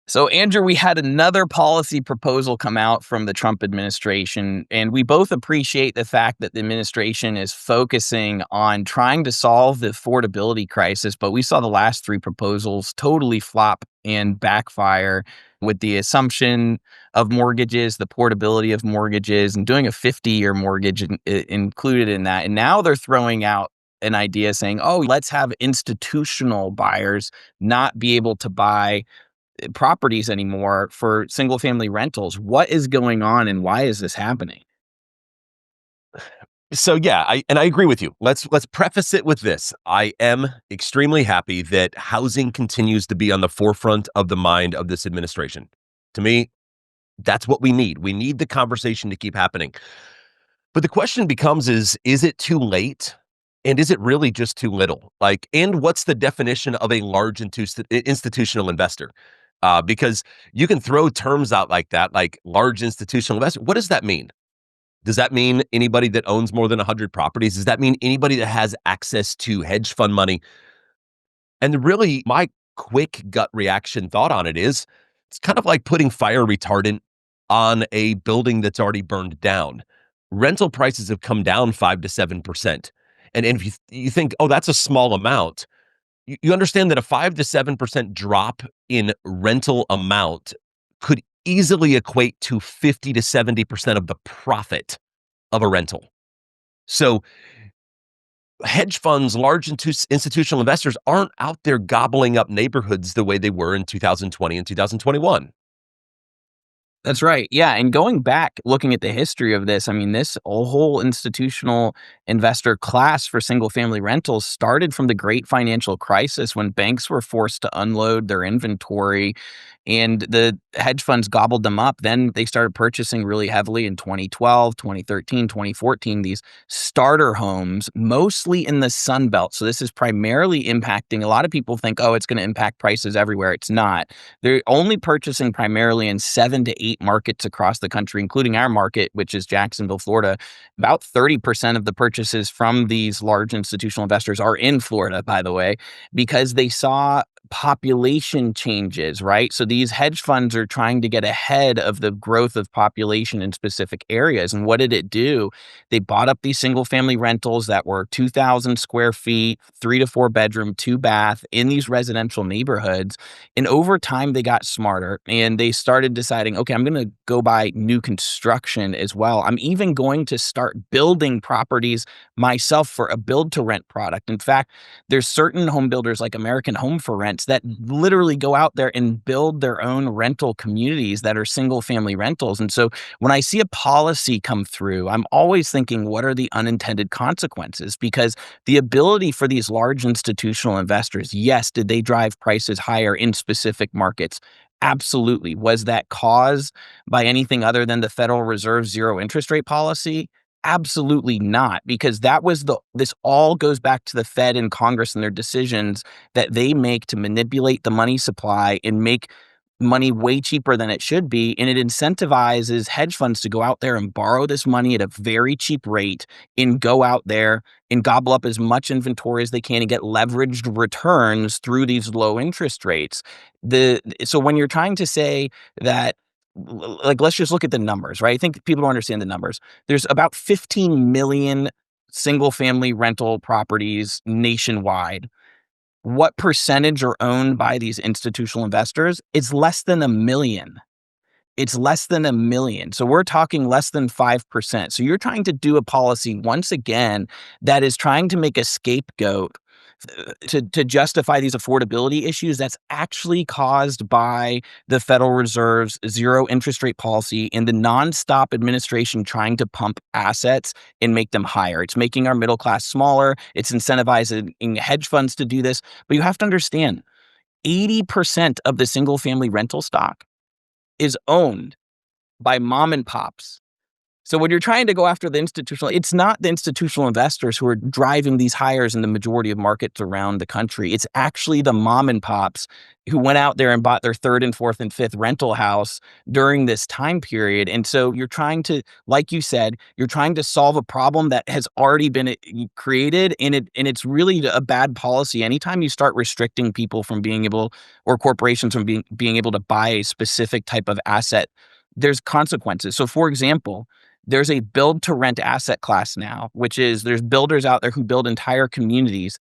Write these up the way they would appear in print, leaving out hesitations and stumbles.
So, Andrew, we had another policy proposal come out from the Trump administration, and we both appreciate the fact that the administration is focusing on trying to solve the affordability crisis. But we saw the last three proposals totally flop and backfire with the assumption of mortgages, the portability of mortgages, and doing a 50-year mortgage included in that. And now they're throwing out an idea saying, oh, let's have institutional buyers not be able to buy properties anymore for single family rentals. What is going on and why is this happening? So yeah, I agree with you. Let's preface it with this. I am extremely happy that housing continues to be on the forefront of the mind of this administration. To me, that's what we need. We need the conversation to keep happening. But the question becomes is it too late? And is it really just too little? And what's the definition of a large institutional investor? Because you can throw terms out like that, like large institutional investor. What does that mean? Does that mean anybody that owns more than 100 properties? Does that mean anybody that has access to hedge fund money? And really, my quick gut reaction thought on it is it's kind of like putting fire retardant on a building that's already burned down. Rental prices have come down 5 to 7%. And if you think, oh, that's a small amount, you understand that a 5 to 7% drop in rental amount could easily equate to 50 to 70% of the profit of a rental. So hedge funds, large institutional investors aren't out there gobbling up neighborhoods the way they were in 2020 and 2021. That's right. Yeah. And going back, looking at the history of this, I mean, this whole institutional investor class for single family rentals started from the great financial crisis when banks were forced to unload their inventory and the hedge funds gobbled them up. Then they started purchasing really heavily in 2012, 2013, 2014, these starter homes, mostly in the Sun Belt. So this is primarily impacting, a lot of people think, oh, it's going to impact prices everywhere. It's not. They're only purchasing primarily in 7 to 8 markets across the country, including our market, which is Jacksonville, Florida. About 30% of the purchases from these large institutional investors are in Florida, by the way, because they saw population changes, right? So these hedge funds are trying to get ahead of the growth of population in specific areas. And what did it do? They bought up these single family rentals that were 2,000 square feet, 3 to 4 bedroom, 2 bath in these residential neighborhoods. And over time, they got smarter and they started deciding, okay, I'm going to go buy new construction as well. I'm even going to start building properties myself for a build to rent product. In fact, there's certain home builders like American Home for Rents that literally go out there and build their own rental communities that are single family rentals. And so when I see a policy come through, I'm always thinking, what are the unintended consequences? Because the ability for these large institutional investors, yes, did they drive prices higher in specific markets? Absolutely. Was that caused by anything other than the Federal Reserve's zero interest rate policy? Absolutely not, because this all goes back to the Fed and Congress and their decisions that they make to manipulate the money supply and make money way cheaper than it should be. And it incentivizes hedge funds to go out there and borrow this money at a very cheap rate and go out there and gobble up as much inventory as they can and get leveraged returns through these low interest rates. So when you're trying to say that, like, let's just look at the numbers, right? I think people don't understand the numbers. There's about 15 million single family rental properties nationwide. What percentage are owned by these institutional investors? It's less than a million. It's less than a million. So we're talking less than 5%. So you're trying to do a policy once again that is trying to make a scapegoat to justify these affordability issues that's actually caused by the Federal Reserve's zero interest rate policy and the nonstop administration trying to pump assets and make them higher. It's making our middle class smaller. It's incentivizing hedge funds to do this. But you have to understand, 80% of the single family rental stock is owned by mom and pops. So when you're trying to go after the institutional, it's not the institutional investors who are driving these hires in the majority of markets around the country. It's actually the mom and pops who went out there and bought their third and fourth and fifth rental house during this time period. And so you're trying to, like you said, you're trying to solve a problem that has already been created, and it's really a bad policy. Anytime you start restricting people from being able, or corporations from being able to buy a specific type of asset, there's consequences. So for example, there's a build to rent asset class now, which is there's builders out there who build entire communities,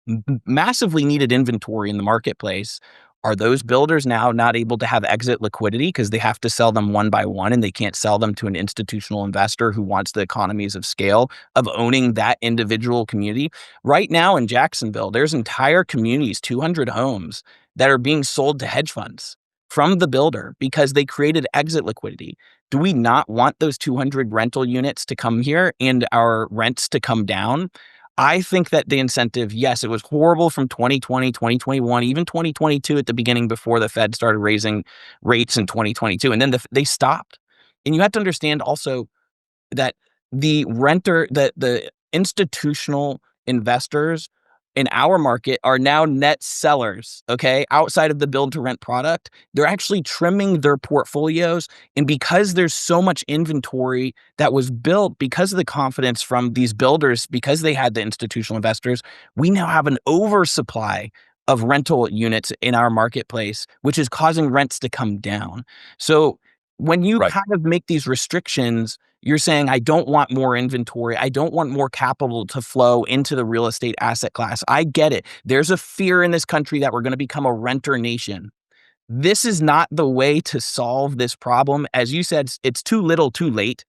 massively needed inventory in the marketplace. Are those builders now not able to have exit liquidity because they have to sell them one by one and they can't sell them to an institutional investor who wants the economies of scale of owning that individual community? Right now in Jacksonville, there's entire communities, 200 homes, that are being sold to hedge funds from the builder because they created exit liquidity. Do we not want those 200 rental units to come here and our rents to come down? I think that the incentive, yes, it was horrible from 2020, 2021, even 2022 at the beginning before the Fed started raising rates in 2022. And then they stopped. And you have to understand also that the institutional investors in our market are now net sellers, okay? Outside of the build to rent product, they're actually trimming their portfolios. And because there's so much inventory that was built because of the confidence from these builders, because they had the institutional investors, we now have an oversupply of rental units in our marketplace, which is causing rents to come down. So when you Right. kind of make these restrictions, you're saying, I don't want more inventory. I don't want more capital to flow into the real estate asset class. I get it. There's a fear in this country that we're going to become a renter nation. This is not the way to solve this problem. As you said, it's too little, too late.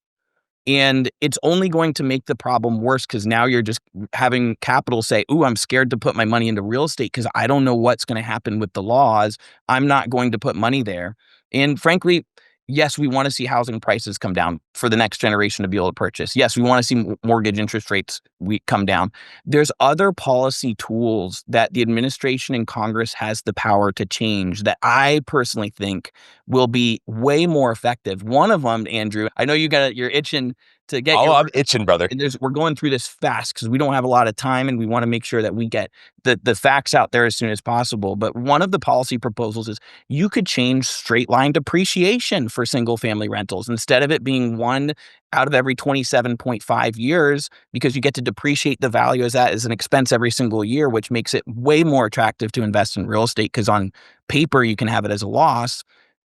And it's only going to make the problem worse because now you're just having capital say, "Ooh, I'm scared to put my money into real estate because I don't know what's going to happen with the laws. I'm not going to put money there." And frankly, yes, we want to see housing prices come down for the next generation to be able to purchase. Yes, we want to see mortgage interest rates come down. There's other policy tools that the administration and Congress has the power to change that I personally think will be way more effective. One of them, Andrew, I know you're itching to get Oh, your I'm itching, brother. and we're going through this fast because we don't have a lot of time and we want to make sure that we get the facts out there as soon as possible. But one of the policy proposals is you could change straight line depreciation for single family rentals instead of it being one out of every 27.5 years, because you get to depreciate the value as that as an expense every single year, which makes it way more attractive to invest in real estate because on paper you can have it as a loss.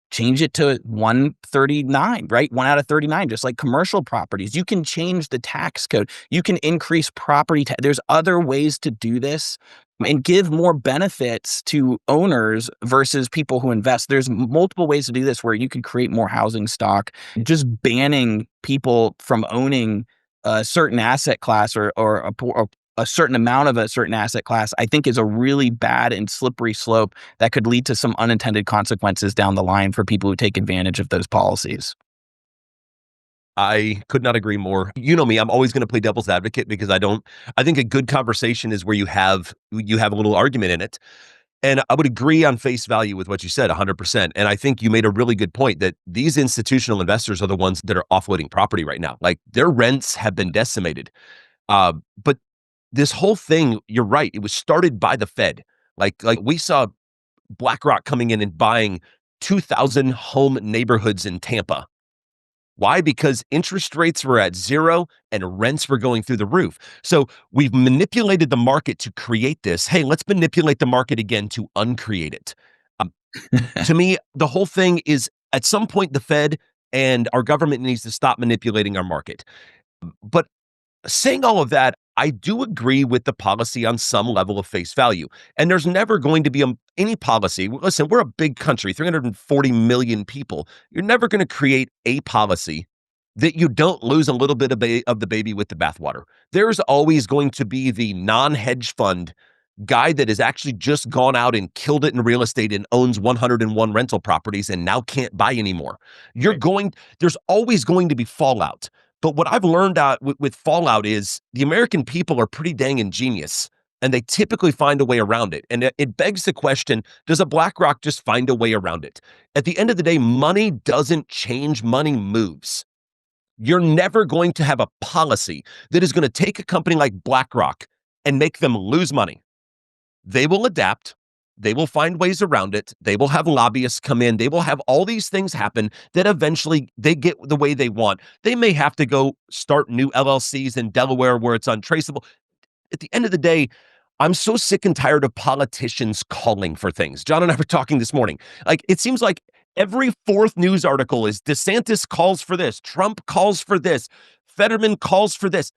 Change it to 139, right? 1 out of 39, just like commercial properties. You can change the tax code. You can increase property tax. There's other ways to do this and give more benefits to owners versus people who invest. There's multiple ways to do this where you could create more housing stock. Just banning people from owning a certain asset class or a certain amount of a certain asset class, I think is a really bad and slippery slope that could lead to some unintended consequences down the line for people who take advantage of those policies. I could not agree more. You know me, I'm always going to play devil's advocate because I think a good conversation is where you have a little argument in it. And I would agree on face value with what you said 100%. And I think you made a really good point that these institutional investors are the ones that are offloading property right now. Like their rents have been decimated. But this whole thing, you're right, it was started by the Fed. Like we saw BlackRock coming in and buying 2,000 home neighborhoods in Tampa. Why? Because interest rates were at zero and rents were going through the roof. So we've manipulated the market to create this. Hey, let's manipulate the market again to uncreate it. Um, to me, the whole thing is at some point, the Fed and our government needs to stop manipulating our market. But saying all of that, I do agree with the policy on some level of face value. And there's never going to be any policy. Listen, we're a big country, 340 million people. You're never going to create a policy that you don't lose a little bit of the baby with the bathwater. There's always going to be the non-hedge fund guy that has actually just gone out and killed it in real estate and owns 101 rental properties and now can't buy anymore. Right. There's always going to be fallout. But what I've learned out with fallout is the American people are pretty dang ingenious and they typically find a way around it. And it begs the question, does a BlackRock just find a way around it? At the end of the day, money doesn't change, money moves. You're never going to have a policy that is going to take a company like BlackRock and make them lose money. They will adapt. They will find ways around it. They will have lobbyists come in. They will have all these things happen that eventually they get the way they want. They may have to go start new LLCs in Delaware where it's untraceable. At the end of the day, I'm so sick and tired of politicians calling for things. John and I were talking this morning. Like, it seems like every fourth news article is DeSantis calls for this, Trump calls for this, Fetterman calls for this.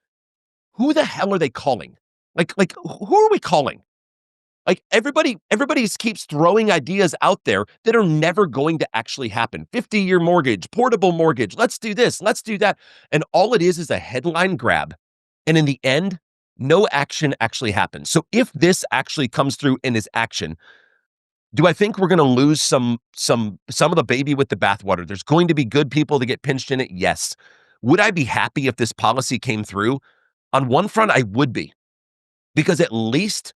Who the hell are they calling? Like who are we calling? Like, everybody keeps throwing ideas out there that are never going to actually happen. 50-year mortgage, portable mortgage, let's do this, let's do that. And all it is a headline grab. And in the end, no action actually happens. So if this actually comes through and is action, do I think we're going to lose some of the baby with the bathwater? There's going to be good people that get pinched in it. Yes. Would I be happy if this policy came through? On one front, I would be, because at least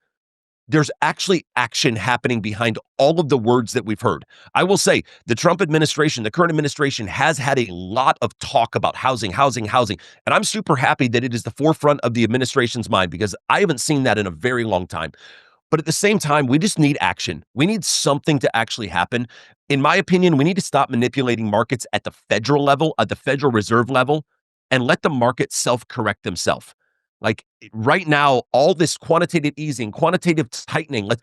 there's actually action happening behind all of the words that we've heard. I will say the Trump administration, the current administration, has had a lot of talk about housing, housing, housing. And I'm super happy that it is the forefront of the administration's mind, because I haven't seen that in a very long time. But at the same time, we just need action. We need something to actually happen. In my opinion, we need to stop manipulating markets at the federal level, at the Federal Reserve level, and let the market self-correct themselves. Like, right now, all this quantitative easing, quantitative tightening, let's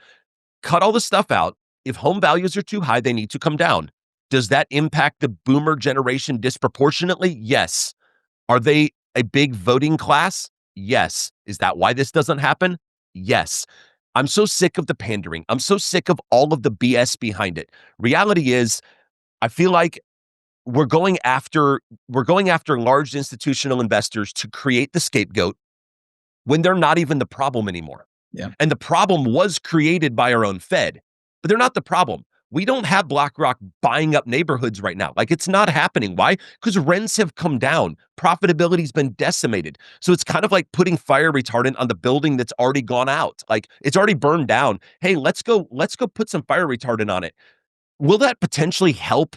cut all the stuff out. If home values are too high, they need to come down. Does that impact the boomer generation disproportionately? Yes. Are they a big voting class? Yes. Is that why this doesn't happen? Yes. I'm so sick of the pandering. I'm so sick of all of the BS behind it. Reality is, I feel like we're going after large institutional investors to create the scapegoat when they're not even the problem anymore. Yeah. And the problem was created by our own Fed, but they're not the problem. We don't have BlackRock buying up neighborhoods right now. Like, it's not happening. Why? Because rents have come down. Profitability's been decimated. So it's kind of like putting fire retardant on the building that's already gone out. Like, it's already burned down. Hey, let's go put some fire retardant on it. Will that potentially help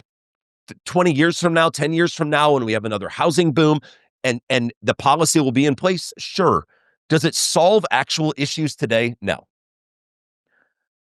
20 years from now, 10 years from now, when we have another housing boom and the policy will be in place? Sure. Does it solve actual issues today? No.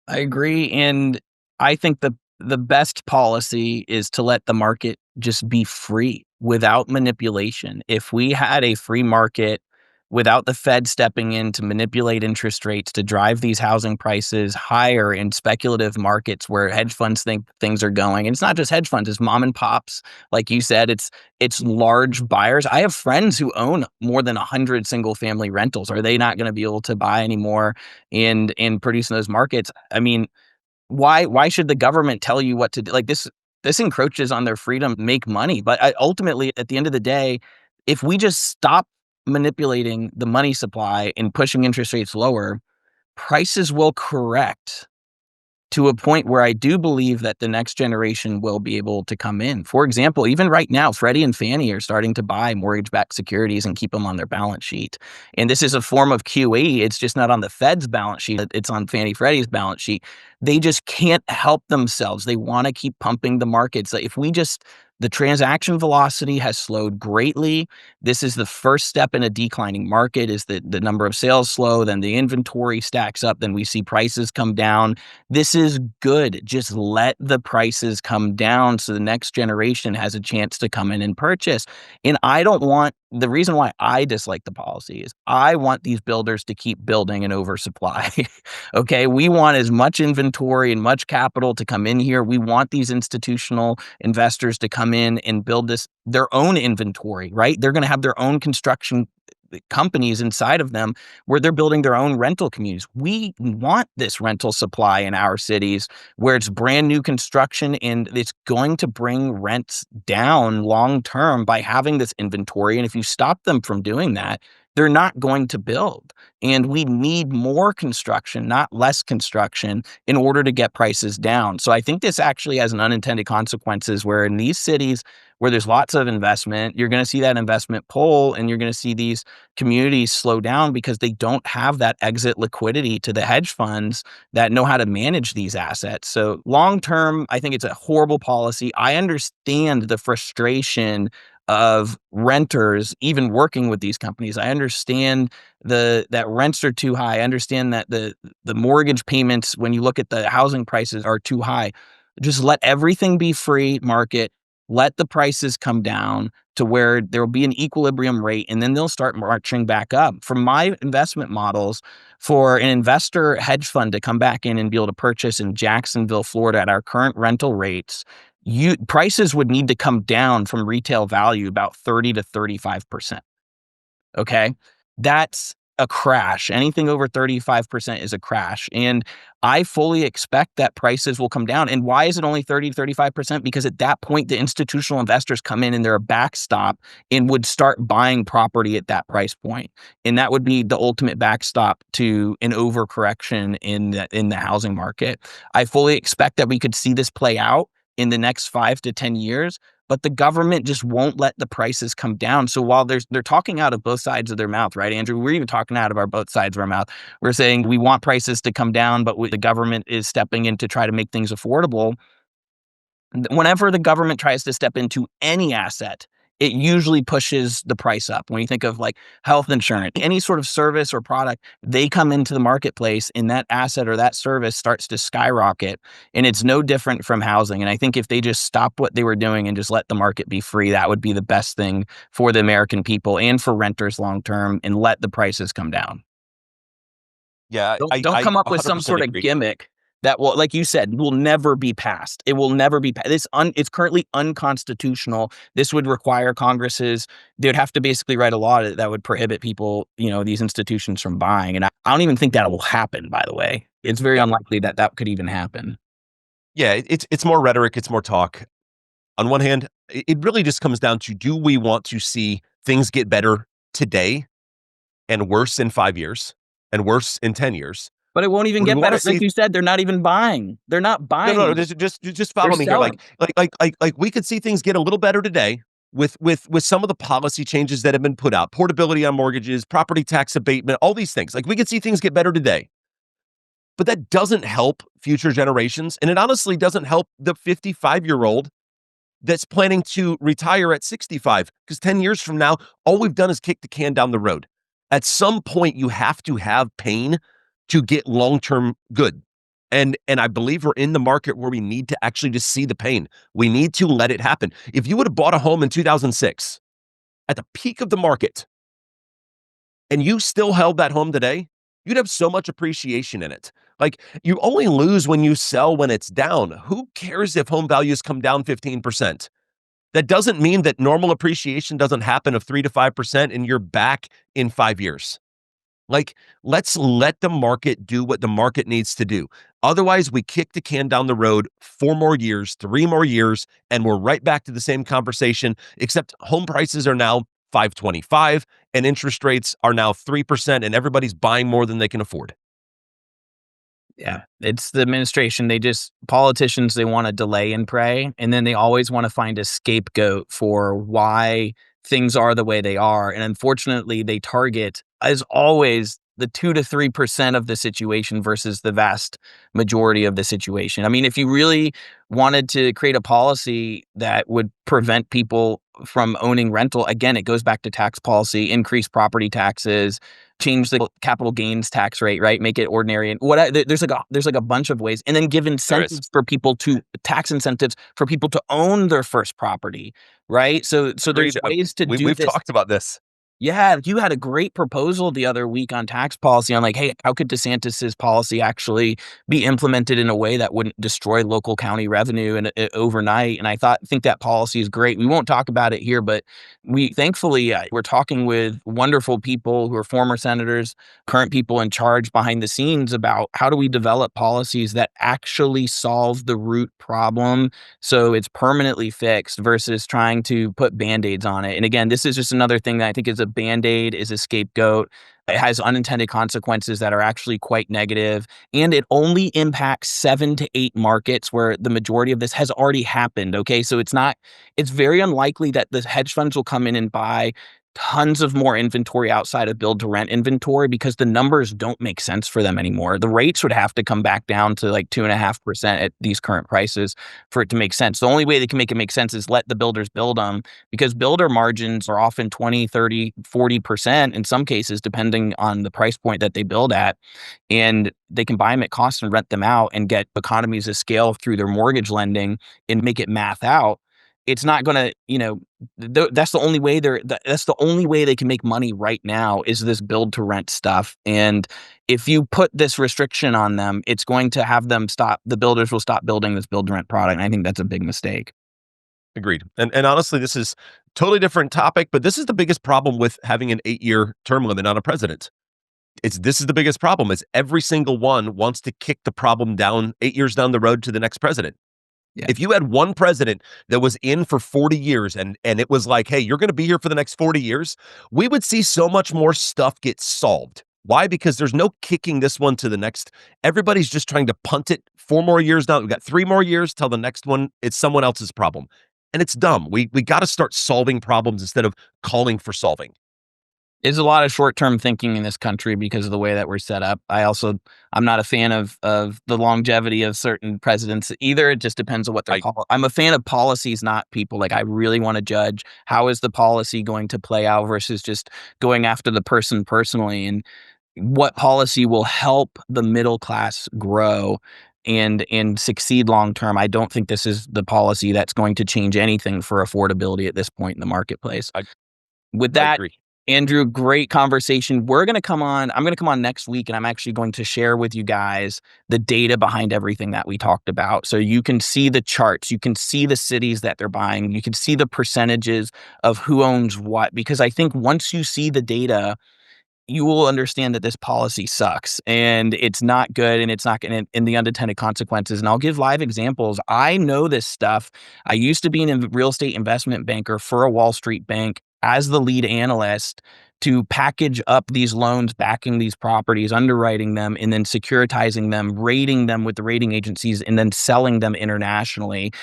I agree, and I think the best policy is to let the market just be free without manipulation. If we had a free market without the Fed stepping in to manipulate interest rates to drive these housing prices higher in speculative markets where hedge funds think things are going, and it's not just hedge funds, it's mom and pops, like you said, it's large buyers. I have friends who own more than 100 single family rentals. Are they not going to be able to buy anymore and produce in those markets? I mean, why should the government tell you what to do? Like, this encroaches on their freedom to make money. But ultimately, at the end of the day, if we just stop manipulating the money supply and pushing interest rates lower, prices will correct to a point where I do believe that the next generation will be able to come in. For example, even right now, Freddie and Fannie are starting to buy mortgage-backed securities and keep them on their balance sheet. And this is a form of QE. It's just not on the Fed's balance sheet. It's on Fannie Freddie's balance sheet. They just can't help themselves. They want to keep pumping the markets. If we just The transaction velocity has slowed greatly. This is the first step in a declining market, is that the number of sales slow, then the inventory stacks up, then we see prices come down. This is good. Just let the prices come down so the next generation has a chance to come in and purchase. And I don't want the reason why I dislike the policy is I want these builders to keep building an oversupply. Okay. We want as much inventory and much capital to come in here. We want these institutional investors to come in and build their own inventory, right? They're going to have their own construction companies inside of them where they're building their own rental communities. We want this rental supply in our cities where it's brand new construction, and it's going to bring rents down long term by having this inventory. And if you stop them from doing that, they're not going to build. And we need more construction, not less construction, in order to get prices down. So I think this actually has an unintended consequences where in these cities where there's lots of investment, you're going to see that investment pull, and you're going to see these communities slow down because they don't have that exit liquidity to the hedge funds that know how to manage these assets. So long term, I think it's a horrible policy. I understand the frustration of renters even working with these companies. I understand that rents are too high. I understand that the mortgage payments, when you look at the housing prices, are too high. Just let everything be free market. Let the prices come down to where there will be an equilibrium rate, and then they'll start marching back up. From my investment models, for an investor hedge fund to come back in and be able to purchase in Jacksonville, Florida at our current rental rates, you prices would need to come down from retail value about 30 to 35%. Okay. That's a crash. Anything over 35% is a crash. And I fully expect that prices will come down. And why is it only 30 to 35%? Because at that point, the institutional investors come in and they're a backstop and would start buying property at that price point. And that would be the ultimate backstop to an overcorrection in the housing market. I fully expect that we could see this play out in the next 5 to 10 years, but the government just won't let the prices come down. So while they're talking out of both sides of their mouth, right, Andrew? We're even talking out of our both sides of our mouth. We're saying we want prices to come down, but the government is stepping in to try to make things affordable. Whenever the government tries to step into any asset, it usually pushes the price up. When you think of like health insurance, any sort of service or product, they come into the marketplace and that asset or that service starts to skyrocket. And it's no different from housing. And I think if they just stop what they were doing and just let the market be free, that would be the best thing for the American people and for renters long term, and let the prices come down. Yeah, Don't I come up with some 100% sort of agree. gimmick that will, like you said, will never be passed. It will never be passed. It's currently unconstitutional. This would require Congresses. They would have to basically write a law that would prohibit people, these institutions from buying. And I don't even think that will happen, by the way. It's very Yeah, unlikely that that could even happen. yeah, it's more rhetoric, it's more talk. On one hand, it really just comes down to, do we want to see things get better today and worse in 5 years and worse in 10 years? But it won't even Or do get we wanna better. Like see— you said, they're not even buying. They're not No, buying no, no, anymore. just They're follow me here. selling. Like we could see things get a little better today with some of the policy changes that have been put out, portability on mortgages, property tax abatement, all these things. Like, we could see things get better today. But that doesn't help future generations, and it honestly doesn't help the 55-year-old that's planning to retire at 65, because 10 years from now, all we've done is kick the can down the road. At some point, you have to have pain to get long-term good. And I believe we're in the market where we need to actually just see the pain. We need to let it happen. If you would have bought a home in 2006 at the peak of the market and you still held that home today, you'd have so much appreciation in it. Like, you only lose when you sell when it's down. Who cares if home values come down 15%? That doesn't mean that normal appreciation doesn't happen of 3 to 5% and you're back in 5 years. Like, let's let the market do what the market needs to do. Otherwise, we kick the can down the road 4 more years, 3 more years, and we're right back to the same conversation, except home prices are now 525 and interest rates are now 3%, and everybody's buying more than they can afford. Yeah, it's the administration. Politicians, they want to delay and pray, and then they always want to find a scapegoat for why things are the way they are. And unfortunately, they target, as always, the 2 to 3% of the situation versus the vast majority of the situation. I mean, if you really wanted to create a policy that would prevent people from owning rental, again, it goes back to tax policy, increase property taxes, change the capital gains tax rate, right? Make it ordinary, and there's like a bunch of ways, and then give There is. incentives for people to tax incentives for people to own their first property, right? So there's Agreed. ways to do We've this. talked about this. Yeah, you had a great proposal the other week on tax policy on like, hey, how could DeSantis's policy actually be implemented in a way that wouldn't destroy local county revenue and overnight? And think that policy is great. We won't talk about it here, but we thankfully we're talking with wonderful people who are former senators, current people in charge behind the scenes about how do we develop policies that actually solve the root problem so it's permanently fixed versus trying to put band-aids on it. And again, this is just another thing that I think is a band-aid, is a scapegoat. It has unintended consequences that are actually quite negative, and it only impacts 7 to 8 markets where the majority of this has already happened. Okay, so it's very unlikely that the hedge funds will come in and buy tons of more inventory outside of build to rent inventory because the numbers don't make sense for them anymore. The rates would have to come back down to like 2.5% at these current prices for it to make sense. The only way they can make it make sense is let the builders build them, because builder margins are often 20, 30, 40% in some cases, depending on the price point that they build at. And they can buy them at cost and rent them out and get economies of scale through their mortgage lending and make it math out. It's not going to, that's the only way that's the only way they can make money right now, is this build to rent stuff. And if you put this restriction on them, it's going to have them stop. The builders will stop building this build to rent product. And I think that's a big mistake. Agreed. And honestly, this is totally different topic, but this is the biggest problem with having an 8-year term limit on a president. This is the biggest problem, is every single one wants to kick the problem down 8 years down the road to the next president. Yeah. If you had one president that was in for 40 years and it was like, hey, you're going to be here for the next 40 years, we would see so much more stuff get solved. Why? Because there's no kicking this one to the next. Everybody's just trying to punt it 4 more years now. We've got 3 more years till the next one. It's someone else's problem. And it's dumb. We got to start solving problems instead of calling for solving. There's a lot of short-term thinking in this country because of the way that we're set up. I'm not a fan of the longevity of certain presidents either. It just depends on what they're I called. I'm a fan of policies, not people. Like, I really want to judge how is the policy going to play out versus just going after the person personally, and what policy will help the middle class grow and succeed long term. I don't think this is the policy that's going to change anything for affordability at this point in the marketplace. I, With I that, agree. Andrew, great conversation. I'm going to come on next week, and I'm actually going to share with you guys the data behind everything that we talked about. So you can see the charts, you can see the cities that they're buying, you can see the percentages of who owns what, because I think once you see the data, you will understand that this policy sucks and it's not good, and it's not going to, in the unintended consequences. And I'll give live examples. I know this stuff. I used to be a real estate investment banker for a Wall Street bank as the lead analyst to package up these loans, backing these properties, underwriting them, and then securitizing them, rating them with the rating agencies, and then selling them internationally.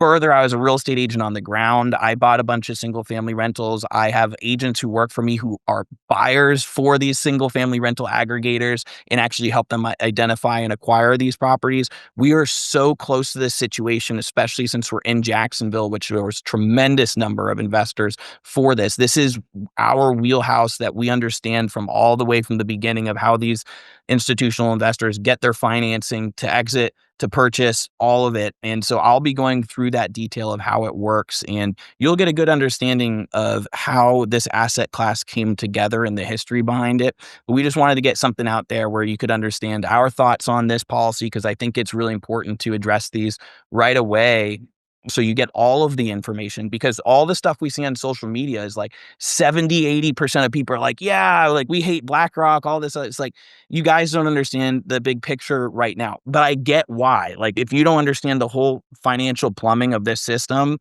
Further, I was a real estate agent on the ground. I bought a bunch of single family rentals. I have agents who work for me who are buyers for these single family rental aggregators and actually help them identify and acquire these properties. We are so close to this situation, especially since we're in Jacksonville, which there was tremendous number of investors for this. This is our wheelhouse that we understand from all the way from the beginning of how these institutional investors get their financing to exit, to purchase, all of it. And so I'll be going through that detail of how it works, and you'll get a good understanding of how this asset class came together and the history behind it. But we just wanted to get something out there where you could understand our thoughts on this policy, because I think it's really important to address these right away, so you get all of the information. Because all the stuff we see on social media is like 70, 80% of people are like, yeah, like we hate BlackRock, all this. It's like, you guys don't understand the big picture right now. But I get why. Like, if you don't understand the whole financial plumbing of this system,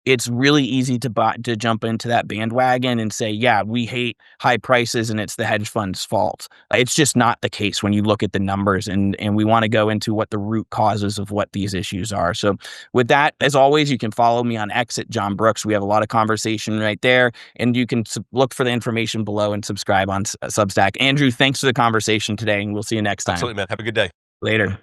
it's really easy to jump into that bandwagon and say, yeah, we hate high prices and it's the hedge fund's fault. It's just not the case when you look at the numbers, and we want to go into what the root causes of what these issues are. So with that, as always, you can follow me on X at John Brooks. We have a lot of conversation right there, and you can look for the information below and subscribe on Substack. Andrew, thanks for the conversation today, and we'll see you next time. Absolutely, man. Have a good day. Later.